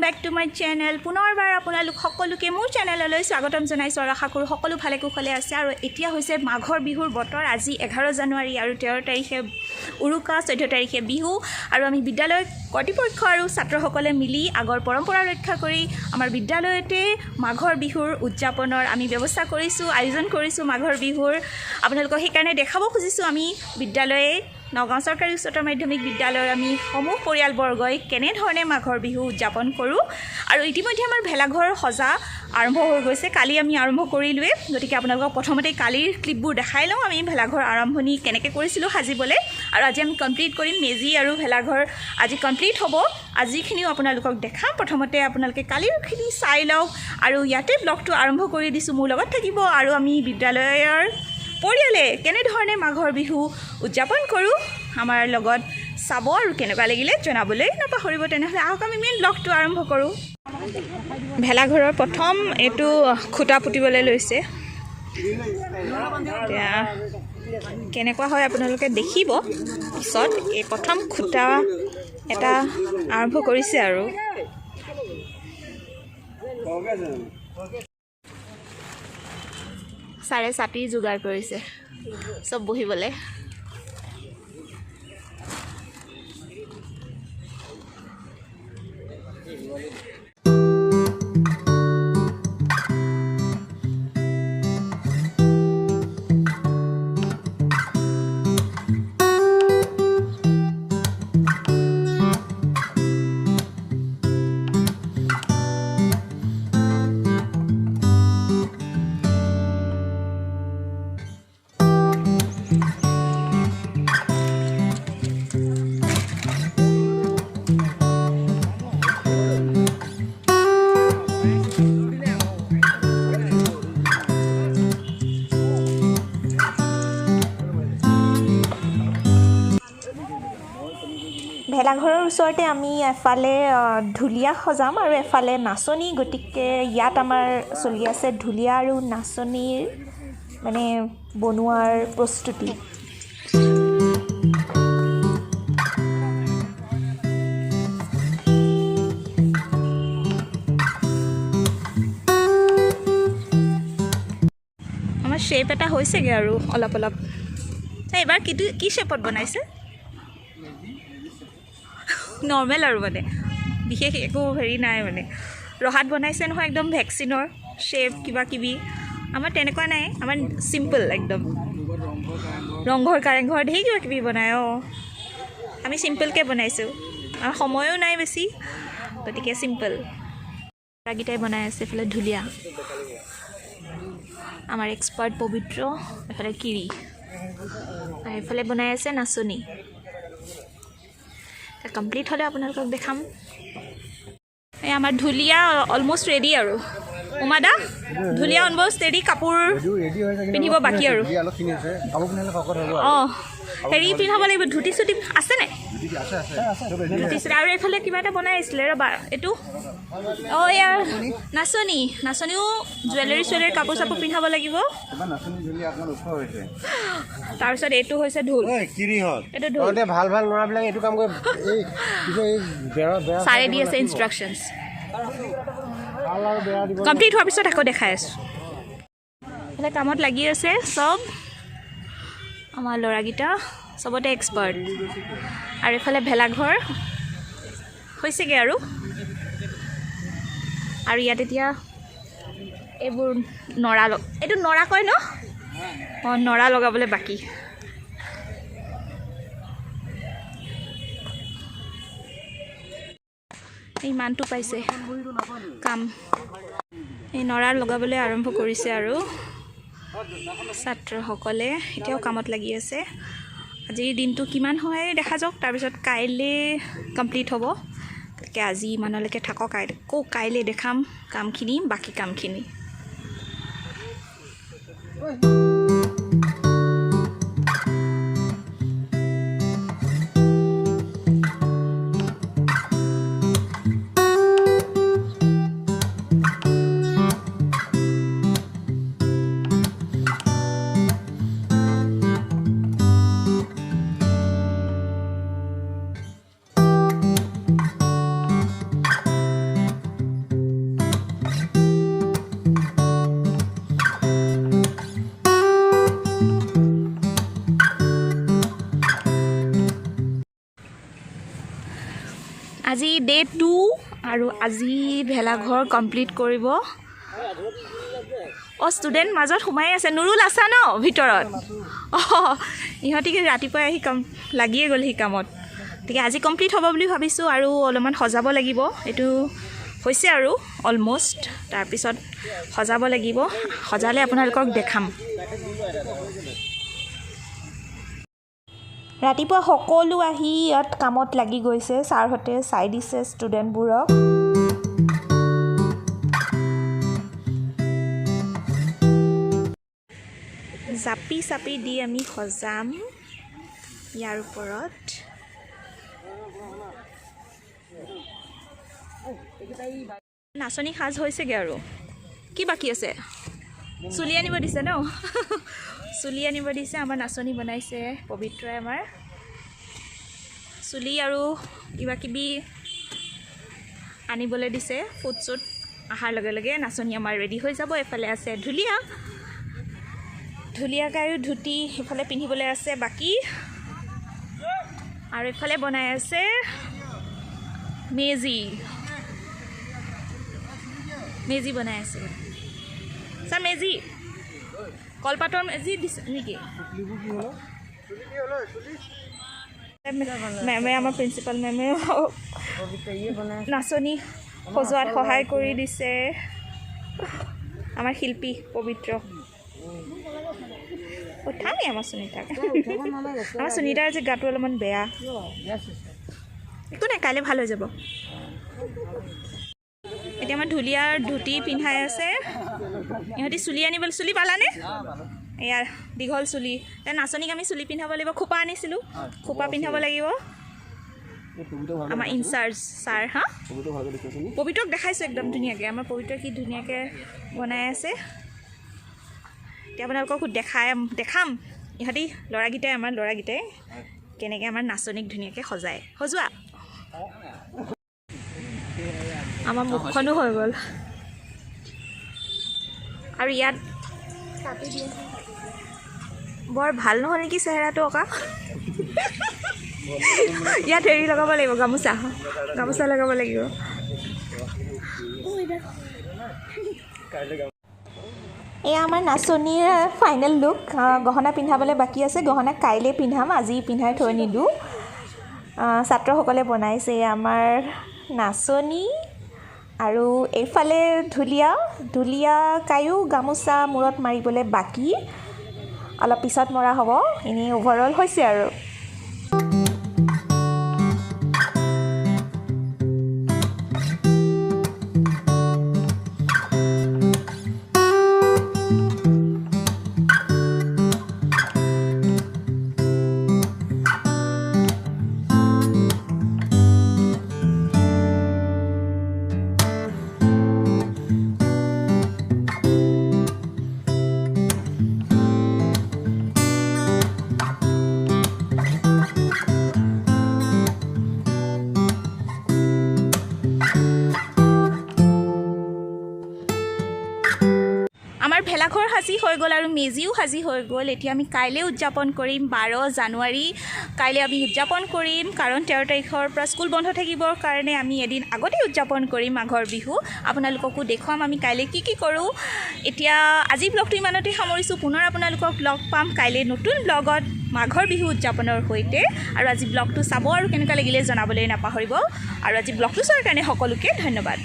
back to my channel পুনৰবাৰ আপোনালোক সকলোকে মোৰ চেনেললৈ স্বাগতম জনাইছো আৰু আশা কৰোঁ সকলো ভালে কুশলে আছে আৰু এতিয়া হৈছে মাঘৰ বিহুৰ বতৰ আজি 11 জানুৱাৰী আৰু 13 তাৰিখে উৰুকা 14 তাৰিখে বিহু আৰু আমি বিদ্যালয় কৰ্তৃপক্ষ আৰু ছাত্ৰসকলে মিলি আগৰ পৰম্পৰা ৰক্ষা কৰি আমাৰ বিদ্যালয়তে মাঘৰ বিহুৰ উদযাপনৰ আমি ব্যৱস্থা কৰিছো আয়োজন কৰিছো মাঘৰ বিহুৰ আপোনালোকক সেইকাৰণে দেখাব খুজিছো আমি বিদ্যালয়ে নগাঁও চৰকাৰী উচ্চতৰ মাধ্যমিক বিদ্যালয়ৰ আমি সমূহ পৰিয়ালবৰ্গই কেনেধৰণে মাঘৰ বিহু উদযাপন কৰোঁ আৰু ইতিমধ্যে আমাৰ ভেলাঘৰ সজা আৰম্ভ হৈ গৈছে কালি আমি আৰম্ভ কৰিলোৱে গতিকে আপোনালোকক প্ৰথমতে কালিৰ ক্লিপবোৰ দেখাই লওঁ আমি ভেলাঘৰ আৰম্ভণি কেনেকৈ কৰিছিলোঁ সাজিবলৈ আৰু আজি আমি কমপ্লিট কৰিম মেজি আৰু ভেলাঘৰ আজি কমপ্লিট হ'ব আজিখিনিও আপোনালোকক দেখাম প্ৰথমতে আপোনালোকে কালিৰখিনি চাই লওক আৰু ইয়াতে ব্লগটো আৰম্ভ কৰি দিছোঁ মোৰ লগত থাকিব আৰু আমি বিদ্যালয়ৰ পৰিয়ালে কেনেধৰণে মাঘৰ বিহু উদযাপন কৰোঁ আমাৰ লগত চাব আৰু কেনেকুৱা লাগিলে জনাবলৈ নাপাহৰিব তেনেহ'লে আহক আমি মেইন ব্লগটো আৰম্ভ কৰোঁ ভেলাঘৰৰ প্ৰথম এইটো খুঁটা পুতিবলৈ লৈছে এতিয়া কেনেকুৱা হয় আপোনালোকে দেখিব পিছত এই প্ৰথম খুঁটা এটা আৰম্ভ কৰিছে আৰু চাৰে ছাতি যোগাৰ কৰিছে চব বহিবলৈ ভেলাঘৰৰ ওচৰতে আমি এফালে ঢুলীয়া সজাম আৰু এফালে নাচনী গতিকে ইয়াত আমাৰ চলি আছে ঢুলীয়া আৰু নাচনীৰ মানে বনোৱাৰ প্ৰস্তুতি আমাৰ শ্বেপ এটা হৈছেগৈ আৰু অলপ অলপ এইবাৰ কি শ্বেপত বনাইছে নৰ্মেল আৰু মানে বিশেষ একো হেৰি নাই মানে ৰহাত বনাইছে নহয় একদম ভেকচিনৰ শ্বেপ কিবা কিবি আমাৰ তেনেকুৱা নাই আমাৰ চিম্পল একদম ৰংঘৰ কাৰেংঘৰ ঢেৰ কিবা কিবি বনায় আমি চিম্পলকৈ বনাইছোঁ আৰু সময়ো নাই বেছি গতিকে চিম্পল গীটাই বনাই আছে এইফালে ঢুলীয়া আমাৰ এক্সপাৰ্ট পবিত্ৰ এইফালে কিৰি আৰু এইফালে বনাই আছে নাচনী কমপ্লিট হ'লে আপোনালোকক দেখাম এই আমাৰ ঢুলীয়া অলমষ্ট ৰেডি আৰু উমাদা ঢুলীয়া অলমষ্ট ৰেডি কাপোৰ পিন্ধিব বাকী আৰু অঁ হেৰি পিন্ধাব লাগিব ধুতি চুটি আছেনে ধুতি চুটি আৰু এইফালে কিবা এটা বনাই আছিলে ৰ'বা এইটো অঁ এয়া নাচনীও জুৱেলাৰী চুৱেলাৰী কাপোৰ চাপোৰ পিন্ধাব লাগিব তাৰপিছত এইটো হৈছে ঢোল এইটো ঢোল ভাল ভাল ল'ৰাবিলাক এইটো কাম কৰে চাৰে দি আছে ইনষ্ট্ৰাকশ্যনছ কমপ্লিট হোৱাৰ পিছত আকৌ দেখাই আছোঁ এইফালে কামত লাগি আছে চব আমাৰ ল'ৰাকেইটা চবতে এক্সপাৰ্ট আৰু এইফালে ভেলাঘৰ হৈছেগৈ আৰু ইয়াত এতিয়া এইবোৰ নৰা এইটো নৰা কয় ন অঁ নৰা লগাবলৈ বাকী ইমানটো পাইছে কাম এই নৰা লগাবলৈ আৰম্ভ কৰিছে আৰু ছাত্ৰসকলে এতিয়াও কামত লাগি আছে আজিৰ দিনটো কিমান হয় দেখা যাওক তাৰপিছত কাইলৈ কমপ্লিট হ'ব গতিকে আজি ইমানলৈকে থাকক কাইলৈ দেখাম কামখিনি বাকী কামখিনি আজি ডে 2 আৰু আজি ভেলাঘৰ কমপ্লিট কৰিব ষ্টুডেণ্ট মাজত সোমাই আছে নুৰুল আছা ন ভিতৰত ইহঁতি ৰাতিপুৱাই আহি লাগিয়ে গ'ল সেই কামত গতিকে আজি কমপ্লিট হ'ব বুলি ভাবিছোঁ আৰু অলপমান সজাব লাগিব এইটো হৈছে আৰু অলম'ষ্ট তাৰপিছত সজাব লাগিব সজালে আপোনালোকক দেখাম ৰাতিপুৱা সকলো আহি ইয়াত কামত লাগি গৈছে ছাৰহঁতে চাই দিছে ষ্টুডেণ্টবোৰক জাপি চাপি দি আমি সজাম ইয়াৰ ওপৰত নাচনী সাজ হৈছেগৈ আৰু কি বাকী আছে চুলি আনিব দিছে ন চুলি আনিব দিছে আমাৰ নাচনী বনাইছে পবিত্ৰই আমাৰ চুলি আৰু কিবা কিবি আনিবলৈ দিছে ফুট চুট অহাৰ লগে লগে নাচনী আমাৰ ৰেডি হৈ যাব এফালে আছে ঢুলীয়া গায়ো ধুতি সেইফালে পিন্ধিবলৈ আছে বাকী আৰু এফালে বনাই আছে মেজি বনাই আছে ছাৰ মেজি কলপাতৰ মেজি দিছে নেকি মেমে আমাৰ প্ৰিন্সিপাল মেমে নাচনী সজোৱাত সহায় কৰি দিছে আমাৰ শিল্পী পবিত্ৰ উঠামেই আমাৰ সুনীতাক আমাৰ সুনীতাৰ যে গাটো অলপমান বেয়া একো নাই কাইলৈ ভাল হৈ যাব এতিয়া আমাৰ ঢুলীয়াৰ ধুতি পিন্ধাই আছে ইহঁতি চুলি আনিবলৈ চুলি পালানে এয়া দীঘল চুলি নাচনীক আমি চুলি পিন্ধাব লাগিব খোপা আনিছিলোঁ খোপা পিন্ধাব লাগিব আমাৰ ইনচাৰ্জ ছাৰ হা পবিত্ৰক দেখাইছোঁ একদম ধুনীয়াকৈ আমাৰ পবিত্ৰ কি ধুনীয়াকৈ বনাই আছে এতিয়া আপোনালোকক দেখাম ইহঁতি আমাৰ ল'ৰাকেইটাই কেনেকৈ আমাৰ নাচনীক ধুনীয়াকৈ সজোৱা আমাৰ মুখখনো হৈ গ'ল আৰু ইয়াত বৰ ভাল নহ'ল নেকি চেহেৰাটো অকা ইয়াত হেৰি লগাব লাগিব গামোচা লগাব লাগিব এয়া আমাৰ নাচনীৰ ফাইনেল লুক গহনা পিন্ধাবলৈ বাকী আছে গহনা কাইলৈ পিন্ধাম আজি পিন্ধাই থৈ নিদিওঁ ছাত্ৰসকলে বনাইছে আমাৰ নাচনী আৰু এইফালে ঢুলীয়া কায়ো গামোচা মূৰত মাৰিবলৈ বাকী অলপ পিছত মৰা হ'ব এনেই অভাৰঅল হৈছে আৰু আমাৰ ভেলাঘৰ সাজি হৈ গ'ল আৰু মেজিও সাজি হৈ গ'ল এতিয়া আমি কাইলৈ উদযাপন কৰিম 12 জানুৱাৰী কাইলৈ আমি উদযাপন কৰিম কাৰণ 13 তাৰিখৰ পৰা স্কুল বন্ধ থাকিবৰ কাৰণে আমি এদিন আগতে উদযাপন কৰিম মাঘৰ বিহু আপোনালোককো দেখুৱাম আমি কাইলৈ কি কৰোঁ এতিয়া আজি ব্লগটো ইমানতে সামৰিছোঁ পুনৰ আপোনালোকক লগ পাম কাইলৈ নতুন ব্লগত মাঘৰ বিহু উদযাপনৰ সৈতে আৰু আজি ব্লগটো চাব আৰু কেনেকুৱা লাগিলে জনাবলৈ নাপাহৰিব আৰু আজি ব্লগটো চোৱাৰ কাৰণে সকলোকে ধন্যবাদ